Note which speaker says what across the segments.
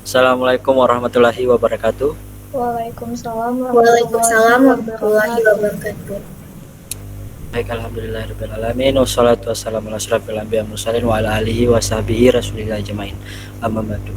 Speaker 1: Assalamualaikum warahmatullahi wabarakatuh.
Speaker 2: Waalaikumsalam warahmatullahi
Speaker 3: Waalaikumsalam warahmatullahi
Speaker 2: wabarakatuh.
Speaker 3: wabarakatuh.
Speaker 1: Baik, alhamdulillahirabbil alamin wassalatu wassalamu ala asyrofil anbiya'i wal mursalin wa ala alihi washabihi rasulillah ajmain. Amma ba'du.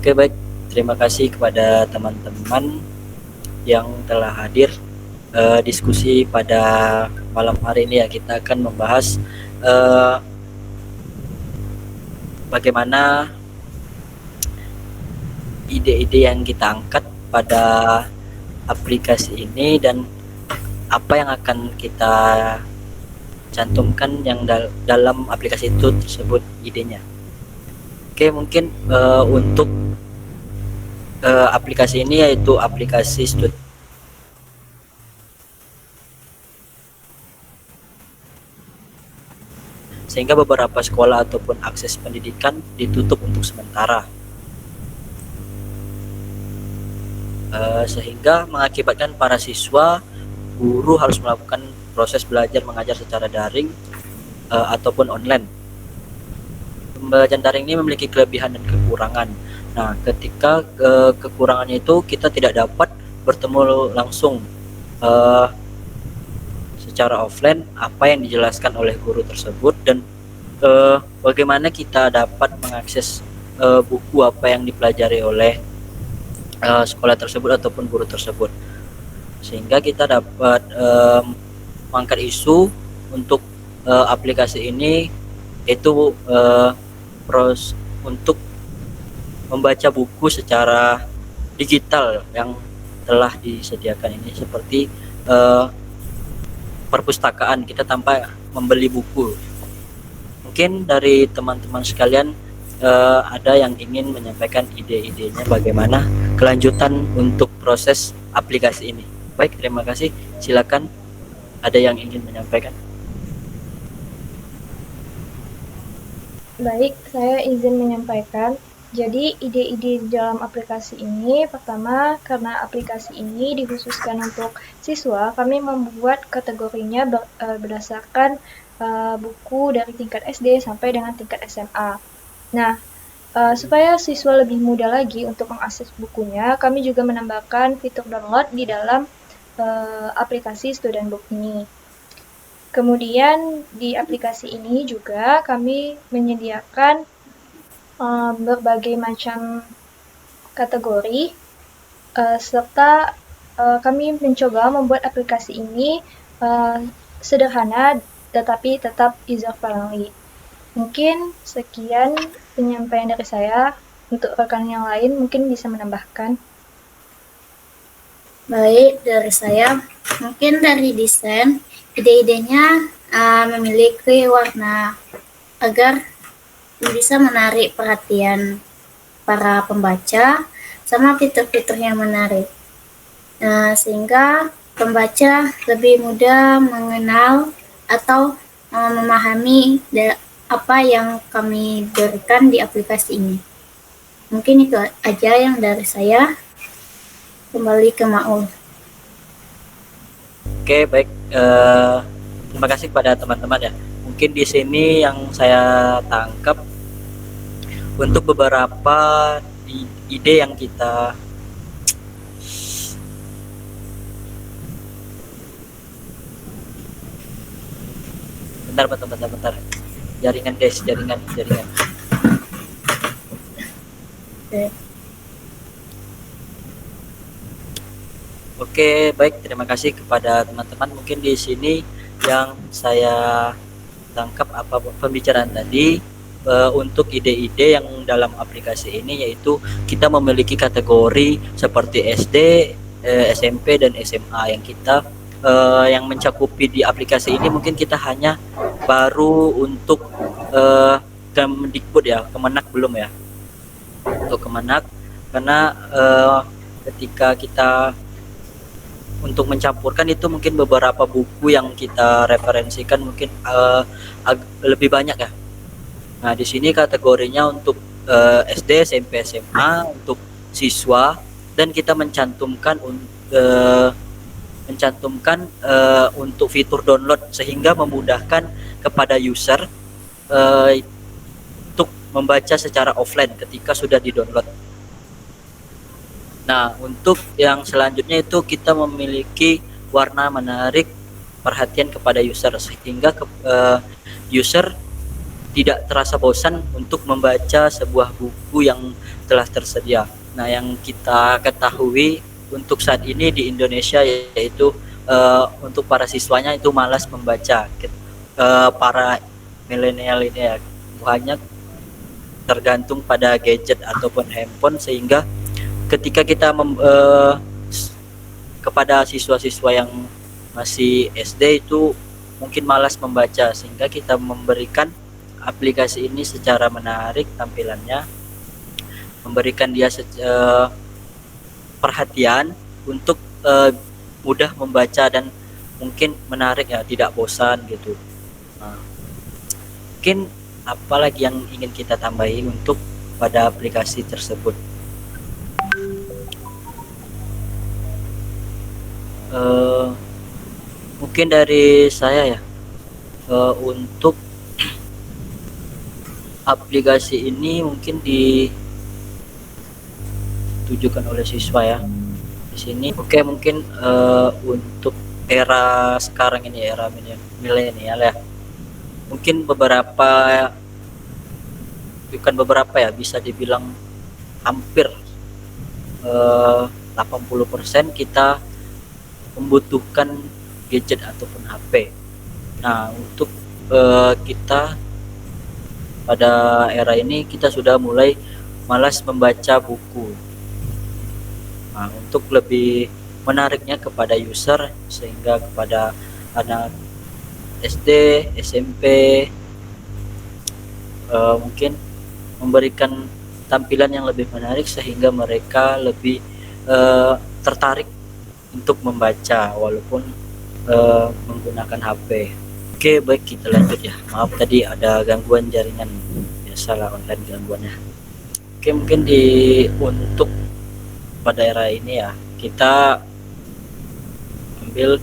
Speaker 1: Oke, baik. Terima kasih kepada teman-teman yang telah hadir diskusi pada malam hari ini ya. Kita akan membahas bagaimana ide-ide yang kita angkat pada aplikasi ini dan apa yang akan kita cantumkan yang dalam aplikasi itu tersebut idenya. Oke, mungkin untuk aplikasi ini yaitu aplikasi sehingga beberapa sekolah ataupun akses pendidikan ditutup untuk sementara, sehingga mengakibatkan para siswa, guru harus melakukan proses belajar mengajar secara daring ataupun online. Pembelajaran daring ini memiliki kelebihan dan kekurangan. Nah, ketika kekurangannya itu kita tidak dapat bertemu langsung secara offline apa yang dijelaskan oleh guru tersebut, dan bagaimana kita dapat mengakses buku apa yang dipelajari oleh sekolah tersebut ataupun guru tersebut, sehingga kita dapat mengangkat isu untuk aplikasi ini, yaitu untuk membaca buku secara digital yang telah disediakan ini, seperti perpustakaan kita tanpa membeli buku. Mungkin dari teman-teman sekalian ada yang ingin menyampaikan ide-idenya bagaimana kelanjutan untuk proses aplikasi ini. Baik, terima kasih. Silakan, ada yang ingin menyampaikan?
Speaker 2: Baik, saya izin menyampaikan. Jadi, ide-ide di dalam aplikasi ini, pertama, karena aplikasi ini dikhususkan untuk siswa, kami membuat kategorinya berdasarkan buku dari tingkat SD sampai dengan tingkat SMA. Nah, supaya siswa lebih mudah lagi untuk mengakses bukunya, kami juga menambahkan fitur download di dalam aplikasi Student Book ini. Kemudian di aplikasi ini juga kami menyediakan berbagai macam kategori serta kami mencoba membuat aplikasi ini sederhana tetapi tetap user friendly. Mungkin sekian penyampaian dari saya. Untuk rekan yang lain mungkin bisa menambahkan.
Speaker 3: Baik, dari saya mungkin dari desain, ide-idenya memiliki warna agar bisa menarik perhatian para pembaca, sama fitur-fitur yang menarik, sehingga pembaca lebih mudah mengenal atau memahami apa yang kami berikan di aplikasi ini. Mungkin itu aja yang dari saya. Kembali ke Maul.
Speaker 1: Oke, baik. Terima kasih kepada teman-teman ya. Mungkin di sini yang saya tangkap untuk beberapa ide yang kita bentar. Jaringan guys, jaringan. Oke, baik. Terima kasih kepada teman-teman. Mungkin di sini yang saya tangkap apa pembicaraan tadi untuk ide-ide yang dalam aplikasi ini, yaitu kita memiliki kategori seperti SD, SMP dan SMA yang kita yang mencakupi di aplikasi ini. Mungkin kita hanya baru untuk Kemdikbud ya, Kemenak belum ya. Untuk Kemenak, karena ketika kita untuk mencampurkan itu mungkin beberapa buku yang kita referensikan mungkin lebih banyak ya. Nah, di sini kategorinya untuk SD, SMP, SMA untuk siswa, dan kita mencantumkan untuk fitur download sehingga memudahkan kepada user untuk membaca secara offline ketika sudah di-download. Nah, untuk yang selanjutnya itu kita memiliki warna menarik perhatian kepada user sehingga user tidak terasa bosan untuk membaca sebuah buku yang telah tersedia. Nah, yang kita ketahui untuk saat ini di Indonesia yaitu untuk para siswanya itu malas membaca. Para milenial ini ya banyak tergantung pada gadget ataupun handphone, sehingga ketika kita kepada siswa-siswa yang masih SD itu mungkin malas membaca, sehingga kita memberikan aplikasi ini secara menarik tampilannya, memberikan dia perhatian untuk mudah membaca dan mungkin menarik ya, tidak bosan gitu. Nah, mungkin apalagi yang ingin kita tambahi untuk pada aplikasi tersebut. Mungkin dari saya ya, untuk aplikasi ini mungkin ditujukan oleh siswa ya di sini. Oke, mungkin untuk era sekarang ini, era milenial ya, mungkin bisa dibilang hampir 80% kita membutuhkan gadget ataupun HP. Nah, untuk kita pada era ini kita sudah mulai malas membaca buku. Nah, untuk lebih menariknya kepada user, sehingga kepada anak SD, SMP mungkin memberikan tampilan yang lebih menarik sehingga mereka lebih tertarik untuk membaca walaupun menggunakan HP. Oke, baik, kita lanjut ya. Maaf tadi ada gangguan jaringan, biasalah online gangguannya. Oke, mungkin untuk pada era ini ya, kita ambil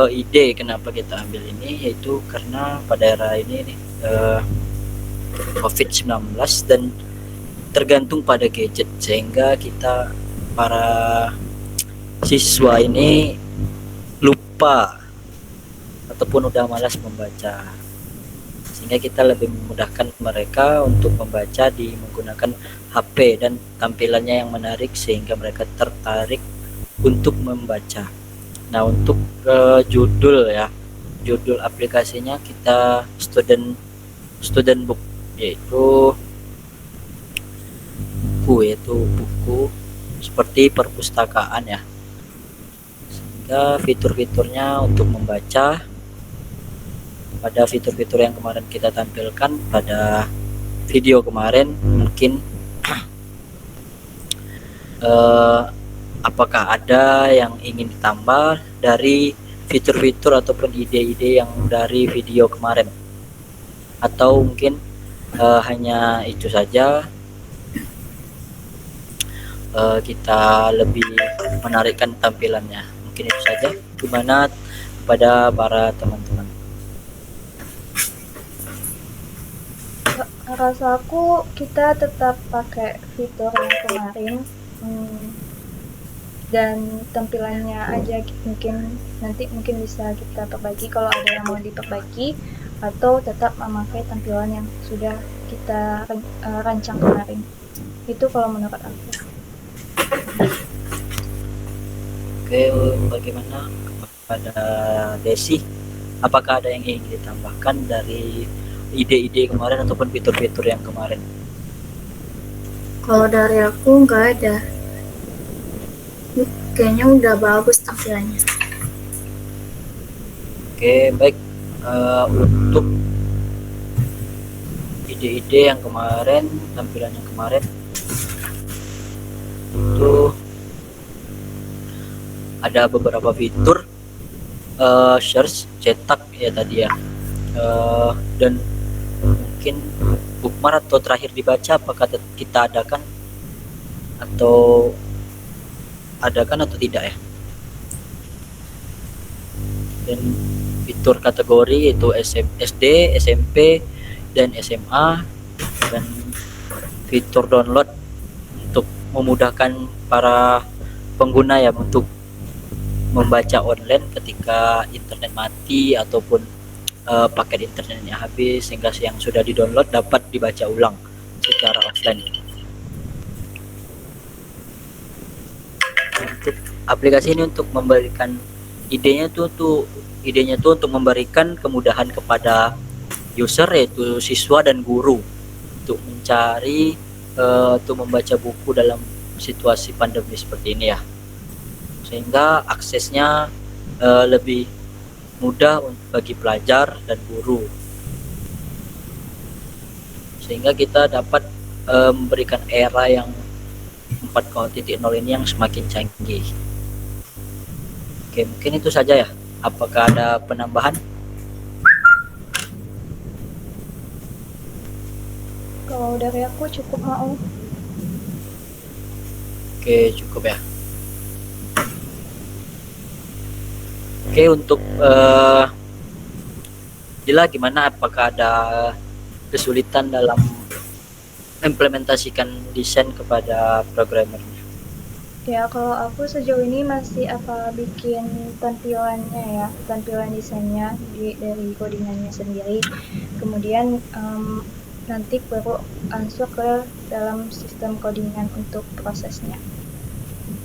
Speaker 1: ide kenapa kita ambil ini, yaitu karena pada era ini nih, COVID-19 dan tergantung pada gadget, sehingga kita para siswa ini lupa ataupun udah malas membaca, sehingga kita lebih memudahkan mereka untuk membaca menggunakan HP dan tampilannya yang menarik sehingga mereka tertarik untuk membaca. Nah, untuk judul aplikasinya kita student book, yaitu buku seperti perpustakaan ya, sehingga fitur-fiturnya untuk membaca pada fitur-fitur yang kemarin kita tampilkan pada video kemarin, mungkin apakah ada yang ingin ditambah dari fitur-fitur ataupun ide-ide yang dari video kemarin, atau mungkin hanya itu saja, kita lebih menarikkan tampilannya. Mungkin itu saja. Gimana kepada para teman-teman?
Speaker 2: Rasa aku kita tetap pakai fitur yang kemarin, dan tampilannya aja mungkin bisa kita perbaiki kalau ada yang mau diperbaiki, atau tetap memakai tampilan yang sudah kita rancang kemarin. Itu kalau menurut aku.
Speaker 1: Oke, bagaimana kepada Desi? Apakah ada yang ingin ditambahkan dari ide-ide kemarin ataupun fitur-fitur yang kemarin?
Speaker 3: Kalau dari aku nggak ada. Kayaknya udah bagus tampilannya.
Speaker 1: Oke, baik. Untuk ide-ide yang kemarin, tampilan yang kemarin itu ada beberapa fitur search, cetak ya tadi ya, dan mungkin bookmark atau terakhir dibaca, apakah kita adakan atau tidak ya. Dan fitur kategori itu SD, SMP, dan SMA, dan fitur download untuk memudahkan para pengguna ya untuk membaca online ketika internet mati ataupun paket internetnya habis, sehingga yang sudah di-download dapat dibaca ulang secara offline. Untuk aplikasi ini untuk memberikan idenya tuh untuk memberikan kemudahan kepada user, yaitu siswa dan guru, untuk mencari untuk membaca buku dalam situasi pandemi seperti ini ya, sehingga aksesnya lebih mudah bagi pelajar dan guru, sehingga kita dapat memberikan era yang 4.0 ini yang semakin canggih. Oke, mungkin itu saja ya. Apakah ada penambahan?
Speaker 2: Kalau dari aku cukup, mau.
Speaker 1: Oke, cukup ya. Oke, untuk Dila gimana? Apakah ada kesulitan dalam implementasikan desain kepada programmernya?
Speaker 2: Ya, kalau aku sejauh ini masih bikin tampilan desainnya dari codingannya sendiri. Kemudian nanti baru masuk ke dalam sistem codingan untuk prosesnya.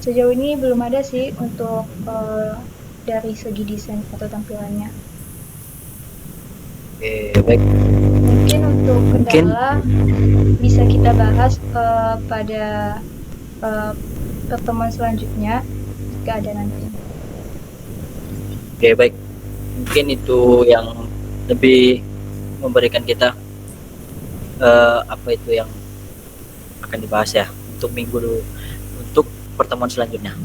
Speaker 2: Sejauh ini belum ada sih untuk dari segi desain atau tampilannya.
Speaker 1: Oke, baik.
Speaker 2: Mungkin untuk kendala bisa kita bahas pada pertemuan selanjutnya jika ada nanti.
Speaker 1: Oke, baik. Mungkin itu yang lebih memberikan kita apa itu yang akan dibahas ya untuk untuk pertemuan selanjutnya.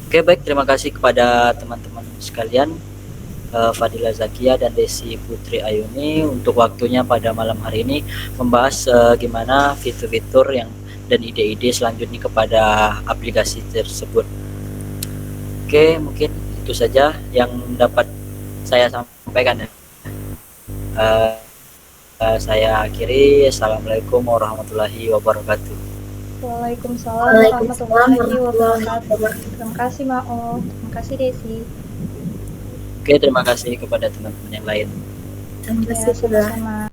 Speaker 1: Oke, baik, terima kasih kepada teman-teman sekalian, Fadila Zakia dan Desi Putri Ayuni, untuk waktunya pada malam hari ini membahas gimana fitur-fitur dan ide-ide selanjutnya kepada aplikasi tersebut. Oke, mungkin itu saja yang dapat saya sampaikan ya. Saya akhiri. Assalamualaikum warahmatullahi wabarakatuh.
Speaker 2: Waalaikumsalam warahmatullahi wabarakatuh. Terima kasih Mao. Terima kasih Desi.
Speaker 1: Oke, terima kasih kepada teman-teman yang lain.
Speaker 3: Terima
Speaker 2: Ya,
Speaker 3: kasih juga.
Speaker 2: sama-sama.